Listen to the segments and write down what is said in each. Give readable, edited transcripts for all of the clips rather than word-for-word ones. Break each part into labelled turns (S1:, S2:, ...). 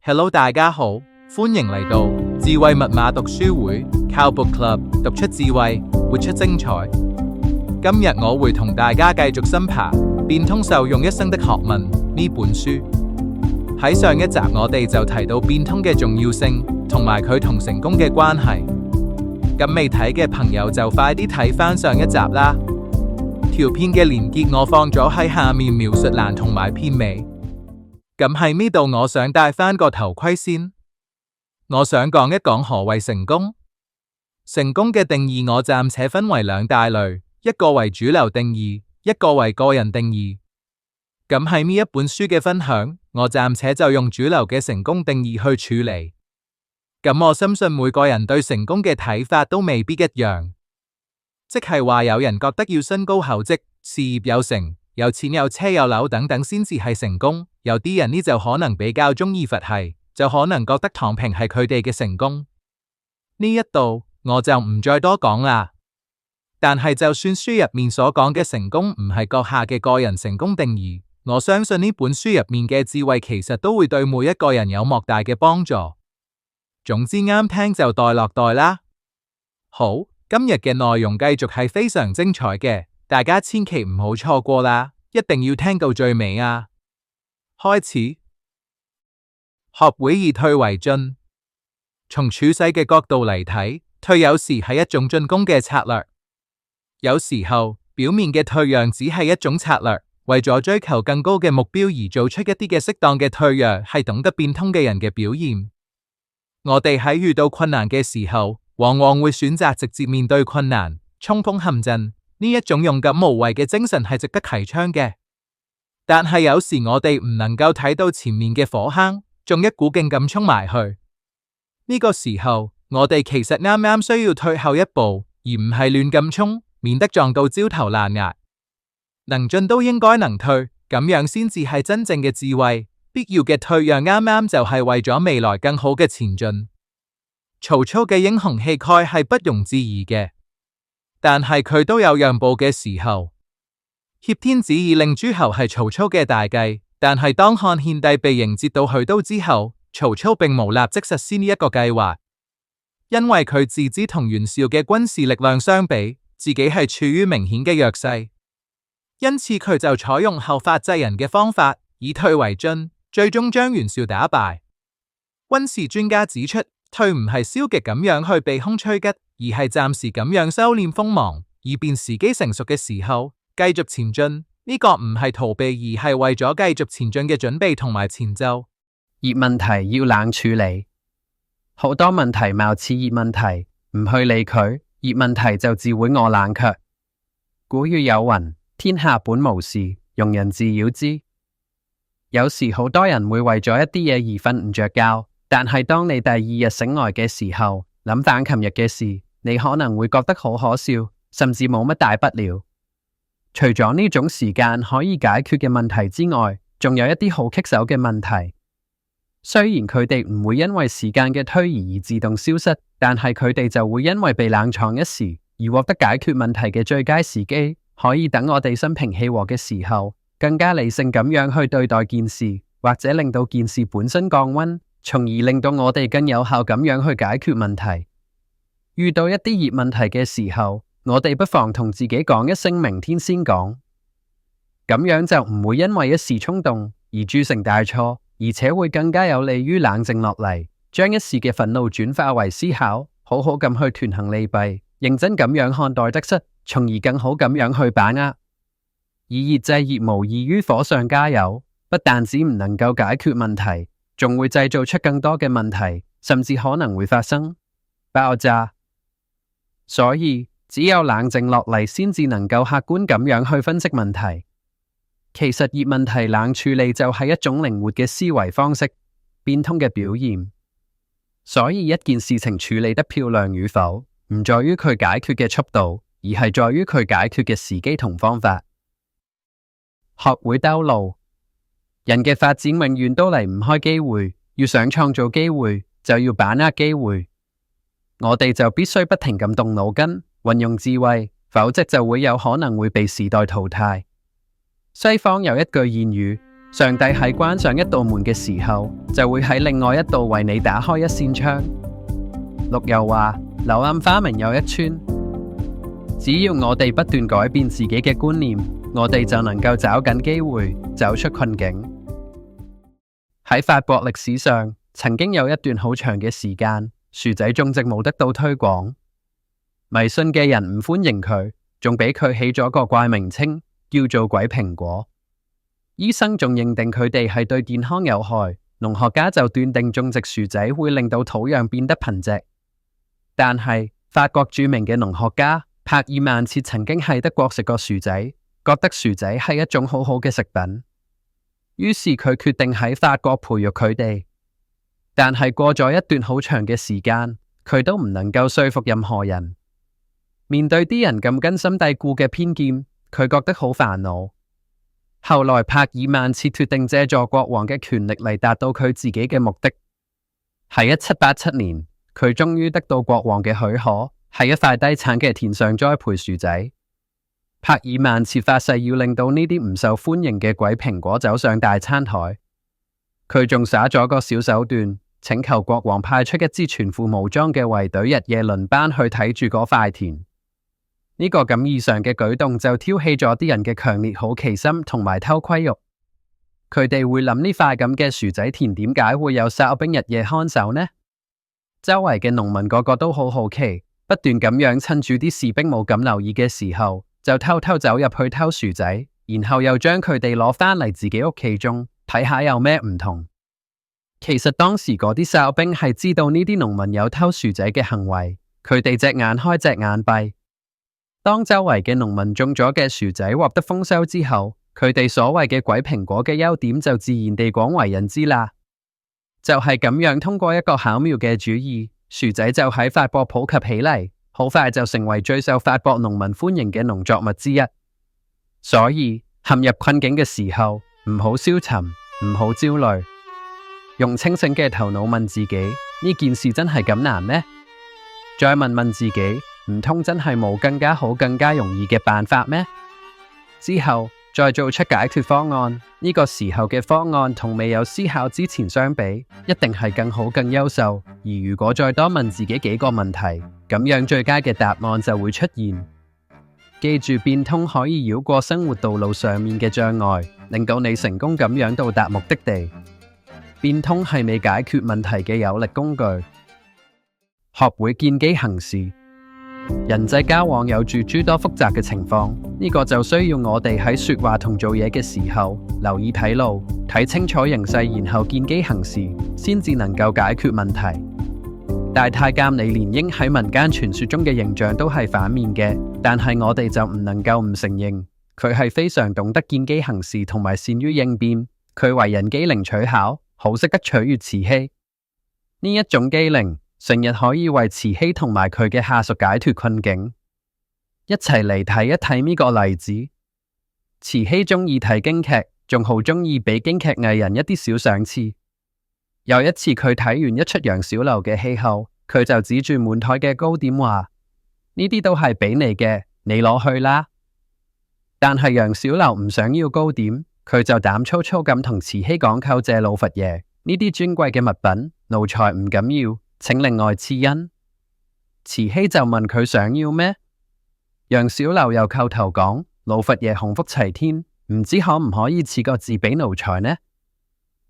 S1: Hello， 大家好，歡迎嚟到智慧密碼讀書會 Cow Book Club， 讀出智慧，活出精彩。今日我會同大家繼續深爬變通受用一生的學問呢本書。喺上一集我哋就提到變通嘅重要性，同埋佢同成功嘅關係。咁未睇嘅朋友就快啲睇返上一集啦。條片嘅連結我放咗喺下面描述欄同埋片尾。咁喺呢度我想戴返個頭盔先。我想講一講何謂成功。成功嘅定義我暫且分為兩大類，一個為主流定義，一個為個人定義。咁喺呢一本書嘅分享，我暫且就用主流嘅成功定義去處理。咁我深信每個人對成功嘅睇法都未必一樣，即係話有人覺得要身高厚職、事業有成、有錢有車有樓等等先至係成功，有啲人呢就可能比較中意佛系，就可能覺得躺平係佢哋嘅成功。呢一度我就唔再多講啦。但係就算書入面所講嘅成功唔係閣下嘅個人成功定義，我相信呢本書入面嘅智慧其實都會對每一個人有莫大嘅幫助。總之啱聽就袋落袋啦。好，今日嘅內容繼續係非常精彩嘅，大家千祈唔好錯過啦，一定要聽到最尾啊！開始，學會以退為進。從處世嘅角度嚟睇，退有時係一種進攻嘅策略。有時候，表面嘅退讓只係一種策略，為咗追求更高嘅目標而做出一啲嘅適當嘅退讓，係懂得變通嘅人嘅表現。我哋喺遇到困難嘅時候，往往會選擇直接面對困難，衝鋒陷陣。呢一種勇敢無畏嘅精神係值得提倡嘅。但係有時我哋唔能夠睇到前面嘅火坑，仲一股勁咁衝埋去。呢個時候，我哋其實啱啱需要退後一步，而唔係亂咁衝，免得撞到焦頭爛額。能進都應該能退，咁樣先至係真正嘅智慧。必要嘅退讓啱啱就係為咗未來更好嘅前進。曹操嘅英雄氣概係不容置疑嘅，但係佢都有讓步嘅時候。挾天子以令諸侯係曹操嘅大計，但係當漢獻帝被迎接到許都之後，曹操並無立即實施呢一個計劃，因為佢自知同袁紹嘅軍事力量相比，自己係處於明顯嘅弱勢，因此佢就採用後發制人嘅方法，以退為進。最終將袁紹打敗。軍事專家指出，退唔係消極咁樣去避空趨吉，而係暫時咁樣收斂鋒芒，以便時機成熟嘅時候繼續前進。呢個唔係逃避，而係為咗繼續前進嘅準備同埋前奏。
S2: 熱問題要冷處理，好多問題貌似熱問題，唔去理佢，熱問題就自會餓冷卻。古語有云：天下本無事，庸人自擾之。有時好多人會為咗一啲嘢而瞓唔着覺，但係當你第二日醒來嘅時候，諗返琴日嘅事，你可能會覺得好可笑，甚至冇乜大不了。除咗呢種時間可以解決嘅問題之外，仲有一啲好棘手嘅問題。雖然佢哋唔會因為時間嘅推移而自動消失，但係佢哋就會因為被冷藏一時而獲得解決問題嘅最佳時機，可以等我哋心平氣和嘅時候，更加理性咁樣去對待件事，或者令到件事本身降溫，從而令到我哋更有效咁樣去解決問題。遇到一啲熱問題嘅時候，我哋不妨同自己講一聲明天先講，咁樣就唔會因為一時衝動而鑄成大錯，而且會更加有利於冷靜落嚟，將一時嘅憤怒轉化為思考，好好咁去權衡利弊，認真咁樣看待得失，從而更好咁樣去把握。以熱制熱無異於火上加油，不但止唔能夠解決問題，仲會製造出更多嘅問題，甚至可能會發生爆炸。所以只有冷靜落嚟，先至能夠客觀咁樣去分析問題。其實熱問題冷處理就係一種靈活嘅思維方式，變通嘅表現。所以一件事情處理得漂亮與否，唔在於佢解決嘅速度，而係在於佢解決嘅時機同方法。學會兜路，人嘅發展永遠都離唔開機會，要想創造機會，就要把握機會。我哋就必須不停咁動腦筋，運用智慧，否則就會有可能會被時代淘汰。西方有一句諺語，上帝喺關上一道門嘅時候，就會喺另外一道為你打開一扇窗。陸又話：柳暗花明又一村。只要我哋不斷改變自己嘅觀念，我哋就能夠找緊機會走出困境。喺法國歷史上，曾經有一段好長嘅時間，薯仔種植冇得到推廣，迷信嘅人唔歡迎佢，仲俾佢起咗個怪名稱，叫做鬼蘋果。醫生仲認定佢哋係對健康有害，農學家就斷定種植薯仔會令到土壤變得貧瘠。但係法國著名嘅農學家帕爾曼切曾經喺德國食過薯仔，覺得薯仔係一種好好嘅食品，於是佢決定喺法國培育佢哋。但係過咗一段好長嘅時間，佢都唔能夠說服任何人。面對啲人咁根深蒂固嘅偏見，佢覺得好煩惱。後來帕爾曼切決定借助國王嘅權力嚟達到佢自己嘅目的。喺1787年，佢終於得到國王嘅許可，喺一塊低產嘅田上栽培薯仔。帕爾曼切發誓要令到呢啲唔受歡迎嘅鬼蘋果走上大餐台。佢仲耍咗個小手段，請求國王派出一支全副武裝嘅衛隊，日夜輪班去睇住嗰塊田。呢個咁異常嘅舉動就挑起咗啲人嘅強烈好奇心同埋偷窺欲。佢哋會諗，呢塊咁嘅薯仔田點解會有哨兵日夜看守呢？周圍嘅農民個個都好好奇，不斷咁樣趁住啲士兵冇咁留意嘅時候，就偷偷走入去偷薯仔，然後又將佢哋攞返嚟自己屋企種，睇下有咩唔同。其實當時嗰啲哨兵係知道呢啲農民有偷薯仔嘅行為，佢哋隻眼開隻眼閉。當周圍嘅農民種咗嘅薯仔獲得豐收之後，佢哋所謂嘅鬼蘋果嘅優點就自然地廣為人知啦。就係咁樣，通過一個巧妙嘅主意，薯仔就喺法國普及起嚟，好快就成為最受法國農民歡迎嘅農作物之一。所以陷入困境嘅時候，唔好消沉，唔好焦慮，用清醒嘅頭腦問自己，呢件事真係咁難咩？再問問自己，唔通真係冇更加好、更加容易嘅辦法咩？之後再做出解決方案。呢個時候嘅方案同未有思考之前相比，一定係更好、更優秀。而如果再多問自己幾個問題，咁樣最佳嘅答案就會出現。記住，變通可以繞過生活道路上面嘅障礙，令到你成功咁樣到達目的地。變通係你解決問題嘅有力工具。學會見機行事。人際交往有住諸多複雜嘅情況，呢個就需要我哋喺說話同做嘢嘅時候留意睇路，睇清楚形勢，然後見機行事，先至能夠解決問題。大太監李蓮英喺民間傳說中嘅形象都係反面嘅，但係我哋就唔能夠唔承認，佢係非常懂得見機行事同埋善於應變。佢為人機靈取巧，好識得取悅慈禧。呢一種機靈，成日可以為慈禧同埋佢嘅下屬解脫困境。一齊嚟睇一睇呢個例子。慈禧中意睇京劇，仲好中意俾京劇藝人一啲小賞賜。有一次佢睇完一出楊小樓嘅戲後，佢就指住滿台嘅糕點話：呢啲都係俾你嘅，你攞去啦。但係楊小樓唔想要糕點，佢就膽粗粗咁同慈禧講叩謝老佛爺，呢啲尊貴嘅物品，奴才唔敢要，請另外賜恩。慈禧就問佢想要咩？楊小樓又叩頭講：老佛爺鴻福齊天，唔知可唔可以賜個字俾奴才呢？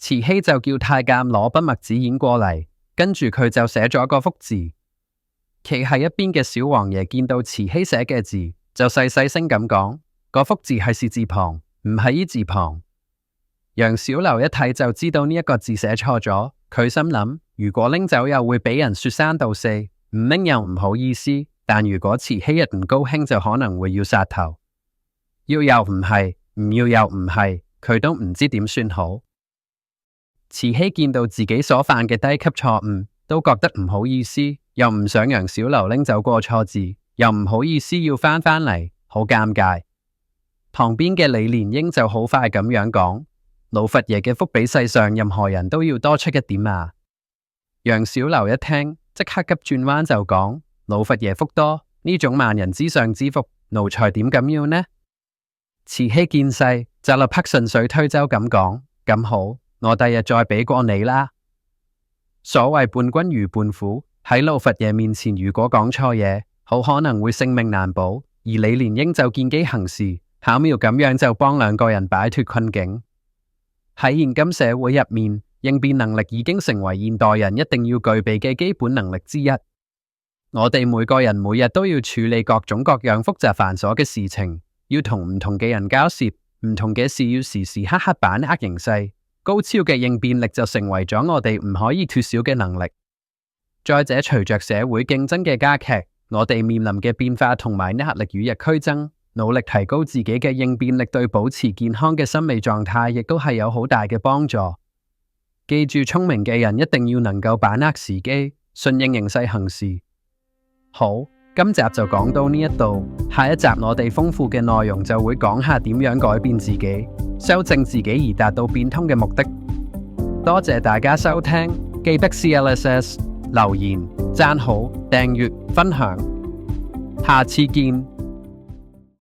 S2: 慈禧就叫太監攞筆墨紙硯過嚟，跟住佢就寫咗個福字。企喺一邊嘅小王爺見到慈禧寫嘅字，就細細聲咁講：個福字係士字旁，唔係衣字旁。楊小樓一睇就知道呢一個字寫錯咗，佢心諗：如果拎走又會俾人說三道四，唔拎又唔好意思，但如果慈禧一唔高興就可能會要殺頭。要又唔係，唔要又唔係，佢都唔知點算好。慈禧見到自己所犯嘅低級錯誤，都覺得唔好意思，又唔想楊小樓拎走過錯字，又唔好意思要返嚟，好尷尬。旁邊嘅李蓮英就好快咁樣講：老佛爺嘅福比世上任何人都要多出一點啊！楊小樓一聽，即刻急轉彎就講：老佛爺福多，呢種萬人之上之福，奴才點敢要呢？慈禧見勢就立刻順水推舟咁講：咁好，我第日再俾過你啦。所謂伴君如伴虎，喺老佛爺面前如果講錯嘢，好可能會性命難保。而李蓮英就見機行事，巧妙咁樣就幫兩個人擺脫困境。喺現今社會入面，應變能力已經成為現代人一定要具備嘅基本能力之一。我哋每個人每日都要處理各種各樣複雜繁瑣嘅事情，要同唔同嘅人交涉，唔同嘅事要時時刻刻把握形勢。高超嘅應變力就成為咗我哋唔可以脫少嘅能力。再者，隨着社會競爭嘅加劇，我哋面臨嘅變化同埋壓力與日俱增，努力提高自己嘅應變力，對保持健康嘅心理狀態亦都係有好大嘅幫助。記住，聰明嘅人一定要能夠把握時機，順應形勢行事。好，今集就講到呢一度，下一集我哋豐富嘅內容就會講下點樣改變自己，修正自己而達到變通嘅目的。多謝大家收聽，記得 CLSS 留言、讚好、訂閱、分享，下次見。